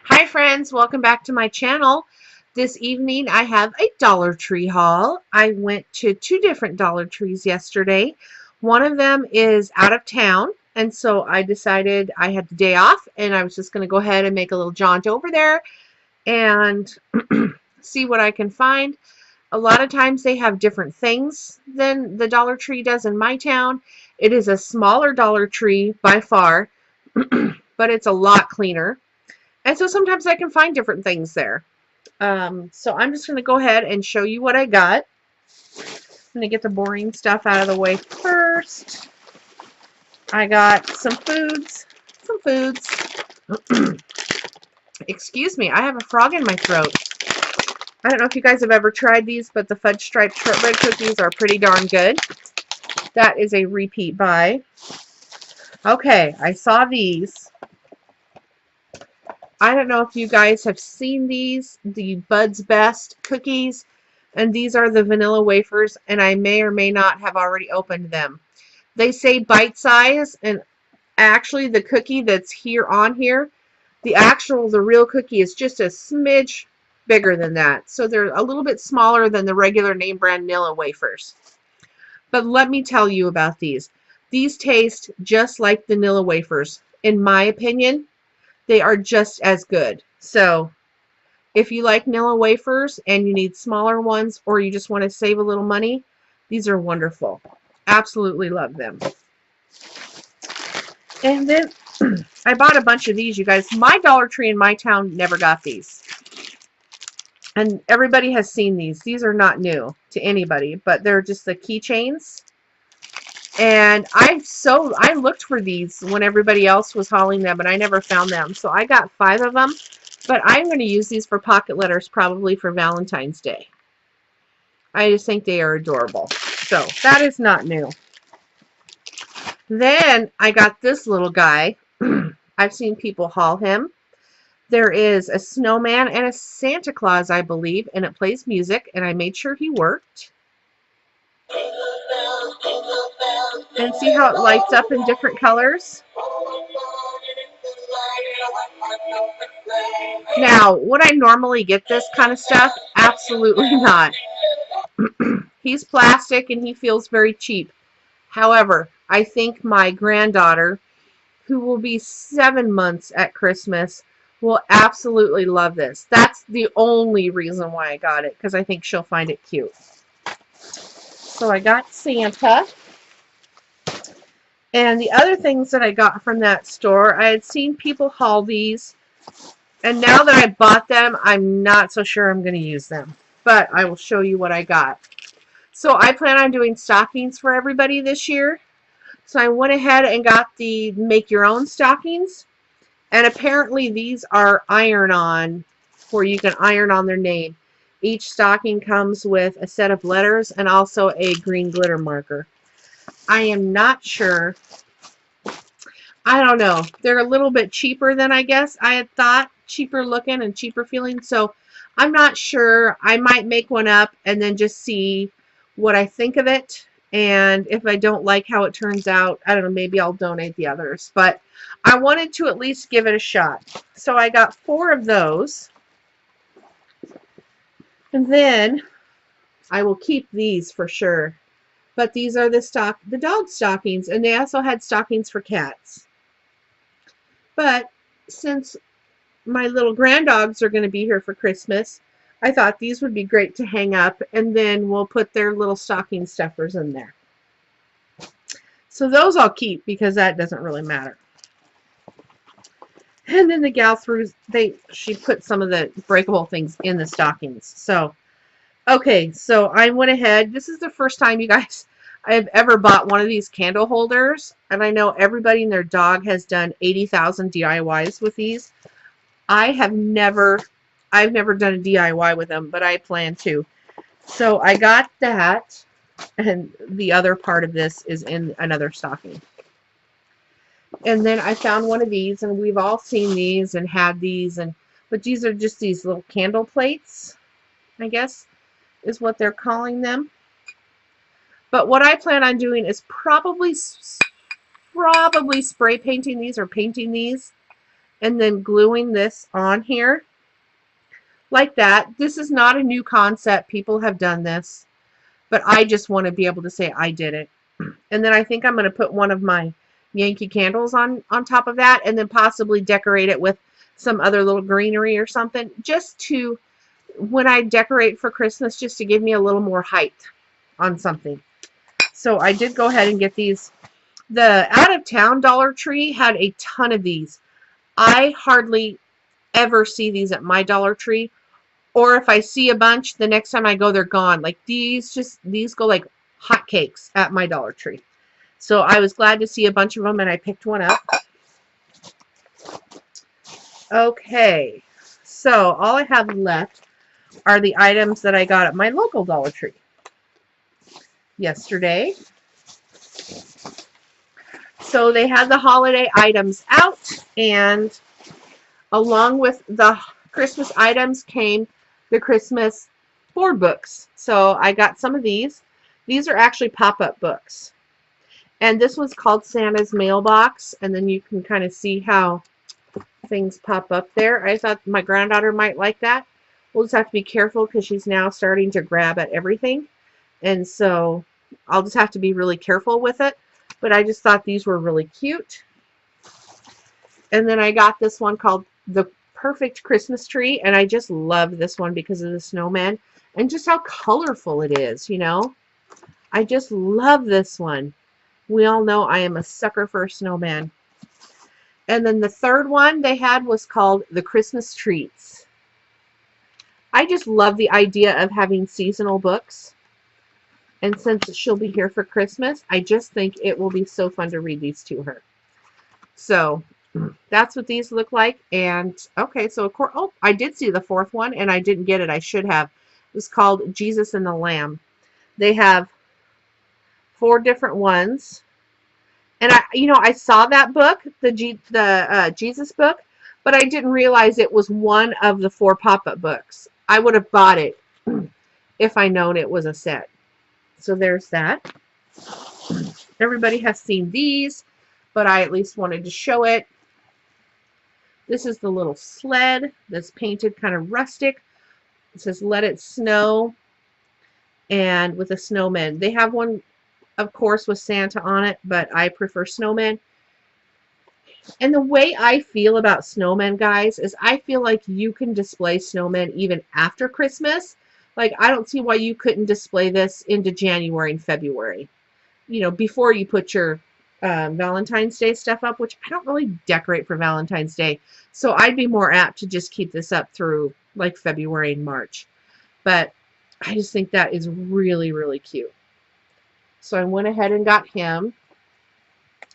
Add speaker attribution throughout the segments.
Speaker 1: Hi friends, welcome back to my channel. This evening I have a Dollar Tree haul. I went to two different Dollar Trees yesterday. One of them is out of town, and so I decided I had the day off and I was just going to go ahead and make a little jaunt over there and see what I can find. A lot of times they have different things than the Dollar Tree does in my town. It is a smaller Dollar Tree by far, but it's a lot cleaner. And so sometimes I can find different things there. So I'm just going to go ahead and show you what I got. I'm going to get the boring stuff out of the way first. I got some foods. Excuse me, I have a frog in my throat. I don't know if you guys have ever tried these, but the fudge striped shortbread cookies are pretty darn good. That is a repeat buy. Okay, I saw these. I don't know if you guys have seen these, the Bud's Best cookies, and these are the vanilla wafers, and I may or may not have already opened them. They say bite size, and actually the cookie that's here on here, the real cookie is just a smidge bigger than that. So they're a little bit smaller than the regular name brand Nilla wafers. But let me tell you about these. These taste just like the Nilla wafers, in my opinion. They are just as good. So if you like Nilla wafers and you need smaller ones, or you just want to save a little money, these are wonderful. Absolutely love them. And then I bought a bunch of these, you guys. My Dollar Tree in my town never got these. And everybody has seen these. These are not new to anybody, but they're just the keychains. And I looked for these when everybody else was hauling them, and I never found them. So I got 5 of them, but I'm going to use these for pocket letters probably for Valentine's Day. I just think they are adorable. So that is not new. Then I got this little guy. I've seen people haul him. There is a snowman and a Santa Claus, I believe, and it plays music, and I made sure he worked. And see how it lights up in different colors? Now, would I normally get this kind of stuff? Absolutely not. He's plastic and he feels very cheap. However, I think my granddaughter, who will be 7 months at Christmas, will absolutely love this. That's the only reason why I got it, because I think she'll find it cute. So I got Santa. And the other things that I got from that store, I had seen people haul these. And now that I bought them, I'm not so sure I'm going to use them. But I will show you what I got. So I plan on doing stockings for everybody this year. So I went ahead and got the make your own stockings. And apparently these are iron-on, where you can iron on their name. Each stocking comes with a set of letters and also a green glitter marker. I am not sure. I don't know. They're a little bit cheaper than I guess I had thought. Cheaper looking and cheaper feeling. So I'm not sure. I might make one up and then just see what I think of it. And if I don't like how it turns out, I don't know, maybe I'll donate the others. But I wanted to at least give it a shot. So I got 4 of those. And then I will keep these for sure. But these are the dog stockings, and they also had stockings for cats. But since my little granddogs are going to be here for Christmas, I thought these would be great to hang up, and then we'll put their little stocking stuffers in there. So those I'll keep because that doesn't really matter. And then the gal she put some of the breakable things in the stockings. So okay, so I went ahead. This is the first time, you guys, I've ever bought one of these candle holders. And I know everybody and their dog has done 80,000 DIYs with these. I've never done a DIY with them, but I plan to. So I got that. And the other part of this is in another stocking. And then I found one of these, and we've all seen these and had these. But these are just these little candle plates, I guess, is what they're calling them. But what I plan on doing is probably spray painting these or painting these and then gluing this on here like that. This is not a new concept. People have done this, but I just want to be able to say I did it. And then I think I'm going to put one of my Yankee candles on top of that, and then possibly decorate it with some other little greenery or something, just to, when I decorate for Christmas, just to give me a little more height on something. So I did go ahead and get these. The out of town Dollar Tree had a ton of these. I hardly ever see these at my Dollar Tree, or if I see a bunch, the next time I go, they're gone. Like these go like hotcakes at my Dollar Tree. So I was glad to see a bunch of them, and I picked one up. Okay, so all I have left are the items that I got at my local Dollar Tree yesterday. So they had the holiday items out, and along with the Christmas items came the Christmas board books. So I got some of these. These are actually pop-up books. And this one's called Santa's Mailbox, and then you can kind of see how things pop up there. I thought my granddaughter might like that. We'll just have to be careful because she's now starting to grab at everything. And so I'll just have to be really careful with it. But I just thought these were really cute. And then I got this one called The Perfect Christmas Tree, and I just love this one because of the snowman and just how colorful it is, you know. I just love this one. We all know I am a sucker for a snowman. And then the third one they had was called The Christmas Treats. I just love the idea of having seasonal books. And since she'll be here for Christmas, I just think it will be so fun to read these to her. So that's what these look like. And okay, so of course, oh, I did see the fourth one, and I didn't get it. I should have. It was called Jesus and the Lamb. They have 4 different ones. And I saw that book, the Jesus book, but I didn't realize it was one of the 4 pop-up books. I would have bought it if I known it was a set. So there's that. Everybody has seen these, but I at least wanted to show it. This is the little sled that's painted kind of rustic. It says, "Let it snow," and with a snowman. They have one, of course, with Santa on it, but I prefer snowmen. And the way I feel about snowmen, guys, is I feel like you can display snowmen even after Christmas. Like, I don't see why you couldn't display this into January and February. You know, before you put your Valentine's Day stuff up, which I don't really decorate for Valentine's Day. So I'd be more apt to just keep this up through like February and March. But I just think that is really, really cute. So I went ahead and got him.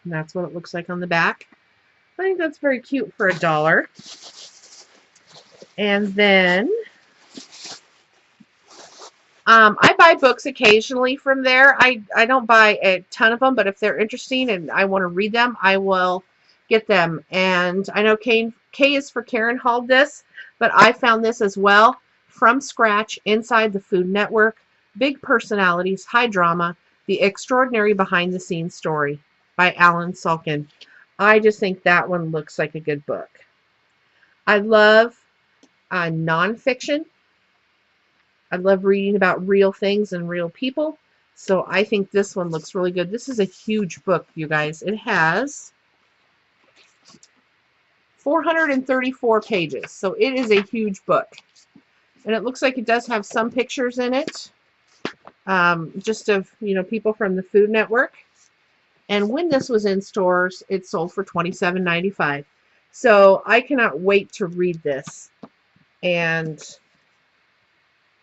Speaker 1: And that's what it looks like on the back. I think that's very cute for $1. And then I buy books occasionally from there. I don't buy a ton of them, but if they're interesting and I want to read them, I will get them. And I know K is for Karen hauled this, but I found this as well. From Scratch, Inside the Food Network, Big Personalities, High Drama, The Extraordinary Behind the Scenes Story by Alan Salkin. I just think that one looks like a good book. I love nonfiction. I love reading about real things and real people. So I think this one looks really good. This is a huge book, you guys. It has 434 pages. So it is a huge book. And it looks like it does have some pictures in it. Just of, people from the Food Network. And when this was in stores, it sold for $27.95. So I cannot wait to read this. And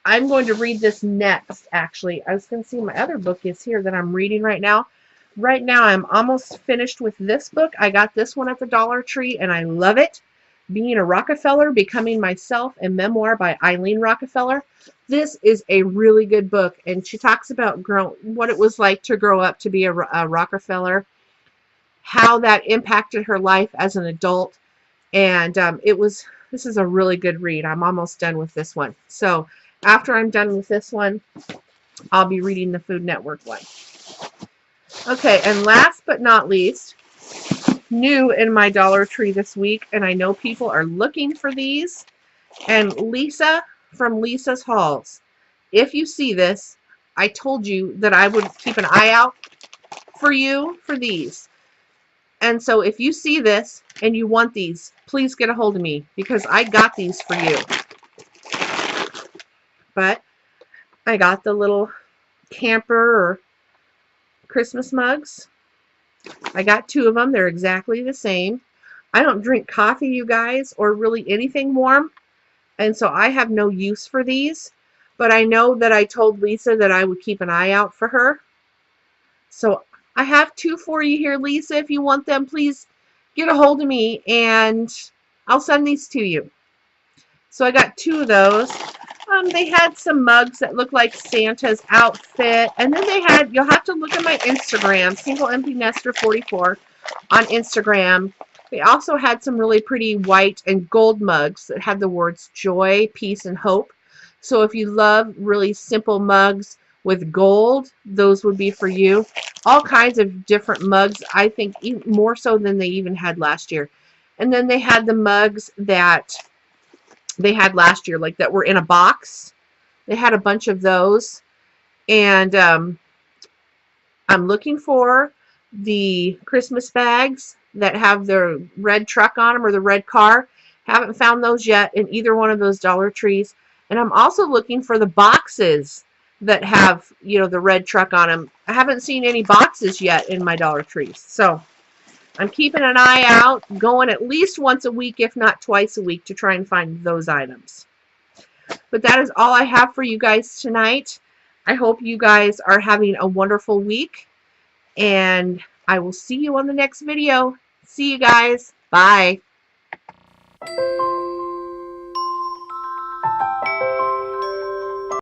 Speaker 1: I'm going to read this next, actually. I was going to see my other book is here that I'm reading right now. Right now, I'm almost finished with this book. I got this one at the Dollar Tree, and I love it. Being a Rockefeller, Becoming Myself, a memoir by Eileen Rockefeller. This is a really good book, and she talks about what it was like to grow up to be a Rockefeller, how that impacted her life as an adult, and this is a really good read. I'm almost done with this one. So after I'm done with this one, I'll be reading the Food Network one. Okay, and last but not least, new in my Dollar Tree this week, and I know people are looking for these. And Lisa from Lisa's Hauls, if you see this, I told you that I would keep an eye out for you for these. And so if you see this and you want these, please get a hold of me because I got these for you. But I got the little camper or Christmas mugs. I got 2 of them. They're exactly the same. I don't drink coffee, you guys, or really anything warm. And so I have no use for these. But I know that I told Lisa that I would keep an eye out for her. So I have 2 for you here, Lisa. If you want them, please get a hold of me and I'll send these to you. So I got 2 of those. They had some mugs that look like Santa's outfit. And then they had, you'll have to look at my Instagram, Single Empty Nester 44 on Instagram. They also had some really pretty white and gold mugs that had the words joy, peace, and hope. So if you love really simple mugs with gold, those would be for you. All kinds of different mugs, I think more so than they even had last year. And then they had the mugs that they had last year, like that were in a box. They had a bunch of those. And I'm looking for the Christmas bags that have the red truck on them or the red car. Haven't found those yet in either one of those Dollar Trees. And I'm also looking for the boxes that have, you know, the red truck on them. I haven't seen any boxes yet in my Dollar Trees. So I'm keeping an eye out, going at least once a week, if not twice a week, to try and find those items. But that is all I have for you guys tonight. I hope you guys are having a wonderful week, and I will see you on the next video. See you guys. Bye.